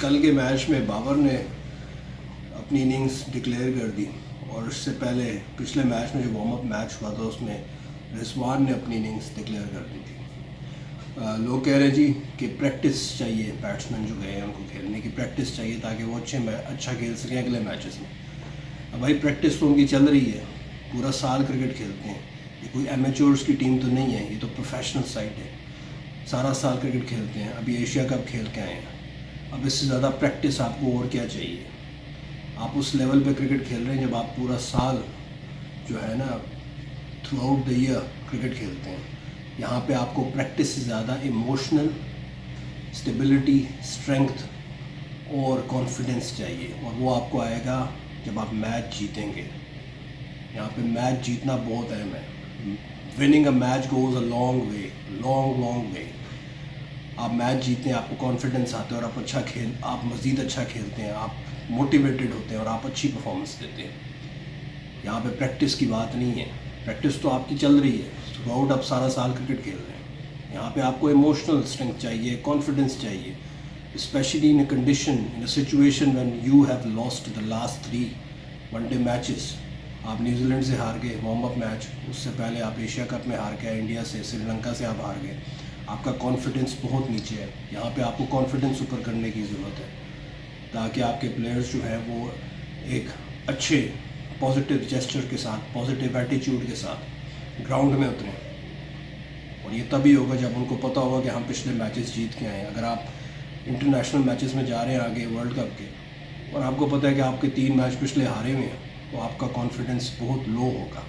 कल के मैच में बाबर ने अपनी इनिंग्स डिक्लेयर कर दी और इससे पहले पिछले मैच में जो वार्म अप मैच हुआ था उसमें रिजवान ने अपनी इनिंग्स डिक्लेयर कर दी थी। लोग कह रहे हैं जी कि प्रैक्टिस चाहिए, बैट्समैन जो गए हैं उनको खेलने की प्रैक्टिस चाहिए ताकि वो अच्छा खेल सकें अगले मैचेस में। अब भाई प्रैक्टिस तो उनकी चल रही है, पूरा साल क्रिकेट खेलते हैं, ये कोई एमेच्योर्स की टीम तो नहीं है, ये तो प्रोफेशनल साइड है, सारा साल क्रिकेट खेलते हैं। अभी एशिया कप खेल के आए हैं, अब इससे ज़्यादा प्रैक्टिस आपको और क्या चाहिए। आप उस लेवल पे क्रिकेट खेल रहे हैं जब आप पूरा साल जो है ना through out the year cricket खेलते हैं। यहाँ पे आपको प्रैक्टिस से ज़्यादा इमोशनल स्टेबिलिटी, स्ट्रेंथ और कॉन्फिडेंस चाहिए, और वो आपको आएगा जब आप मैच जीतेंगे। यहाँ पे मैच जीतना बहुत अहम है। Winning a match goes a long way, long way. आप मैच जीतते हैं, आपको कॉन्फिडेंस आता है और आप मज़ीद अच्छा खेलते हैं, आप मोटिवेटेड होते हैं और आप अच्छी परफॉर्मेंस देते हैं। यहाँ पे प्रैक्टिस की बात नहीं है, प्रैक्टिस तो आपकी चल रही है, थ्रू आउट आप सारा साल क्रिकेट खेल रहे हैं। यहाँ पे आपको इमोशनल स्ट्रेंथ चाहिए, कॉन्फिडेंस चाहिए, specially in a condition, in a situation when you have lost the last 3 one day matches. आप न्यूजीलैंड से हार गए वार्म अप मैच, उससे पहले आप एशिया कप में हार गए, इंडिया से, श्रीलंका से आप हार गए, आपका कॉन्फिडेंस बहुत नीचे है। यहाँ पे आपको कॉन्फिडेंस ऊपर करने की ज़रूरत है ताकि आपके प्लेयर्स जो हैं वो एक अच्छे पॉजिटिव जेस्चर के साथ, पॉजिटिव एटीट्यूड के साथ ग्राउंड में उतरें। और ये तभी होगा जब उनको पता होगा कि हम पिछले मैचेस जीत के आए हैं। अगर आप इंटरनेशनल मैचेस में जा रहे हैं आगे वर्ल्ड कप के, और आपको पता है कि आपके 3 मैच पिछले हारे हुए हैं, तो आपका कॉन्फिडेंस बहुत लो होगा।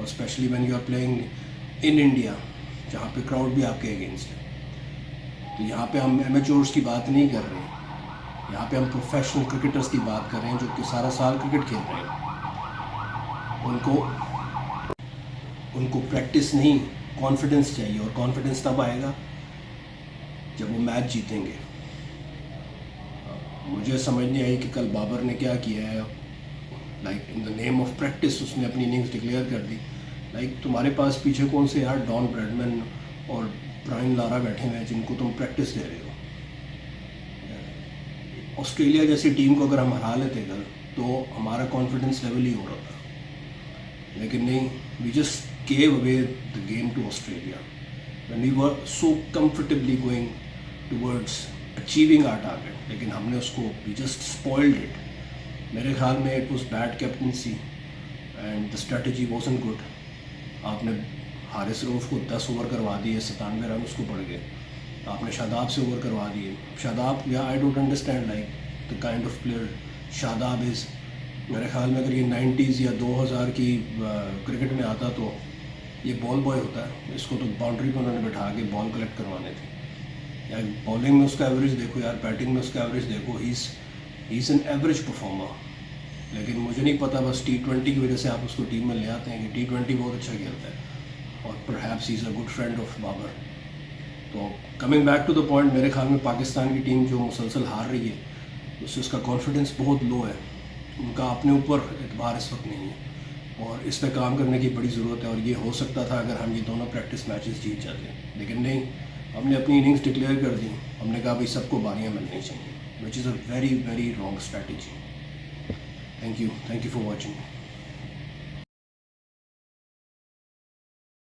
और specially when you are playing in India, जहाँ पे क्राउड भी आपके अगेंस्ट है। तो यहाँ पे हम एमेच्योर्स की बात नहीं कर रहे हैं, यहाँ पे हम प्रोफेशनल क्रिकेटर्स की बात कर रहे हैं जो कि सारा साल क्रिकेट खेल रहे हैं। उनको प्रैक्टिस नहीं, कॉन्फिडेंस चाहिए, और कॉन्फिडेंस तब आएगा जब वो मैच जीतेंगे। मुझे समझ नहीं आई कि कल बाबर ने क्या किया है। Like in the name of practice उसने अपनी इनिंग्स डिक्लेयर कर दी। लाइक तुम्हारे पास पीछे कौन से यार डॉन ब्रैडमैन और ब्रायन लारा बैठे हुए हैं जिनको तुम प्रैक्टिस दे रहे हो। ऑस्ट्रेलिया जैसी टीम को अगर हम हरा लेते कल तो हमारा कॉन्फिडेंस लेवल ही हो रहा था, लेकिन नहीं, we just gave away the game to Australia when we were so comfortably going towards achieving our target, लेकिन हमने उसको we just spoiled it. मेरे ख्याल में it was bad captaincy and the strategy wasn't good. आपने हारिस रऊफ को 10 over करवा दिए, 97 रन उसको पड़ गए। आपने शादाब से ओवर करवा दिए। शादाब, या I don't understand like the kind of player Shadab is. मेरे ख्याल में अगर ये 90s या 2000 की क्रिकेट में आता तो ये बॉल बॉय होता है। इसको तो बाउंड्री पर उन्होंने बैठा के बॉल कलेक्ट करवाने थे। यार बॉलिंग में उसका एवरेज देखो, यार बैटिंग में उसका एवरेज देखो, he is an average performer. लेकिन मुझे नहीं पता, बस T20 की वजह से आप उसको टीम में ले आते हैं कि T20 बहुत अच्छा खेलता है और perhaps he is a good friend of Babar. तो coming back to the point, मेरे ख्याल में पाकिस्तान की टीम जो मुसलसल हार रही है उससे उसका कॉन्फिडेंस बहुत लो है, उनका अपने ऊपर एतबार इस वक्त नहीं है, और इस पर काम करने की बड़ी ज़रूरत है। और ये हो सकता था अगर हम ये दोनों प्रैक्टिस मैचेस जीत जाते, लेकिन नहीं, हमने अपनी इनिंग्स डिक्लेयर कर दी। हमने कहा भाई सबको बारियां मिलनी चाहिए, which is a very very wrong strategy. Thank you for watching.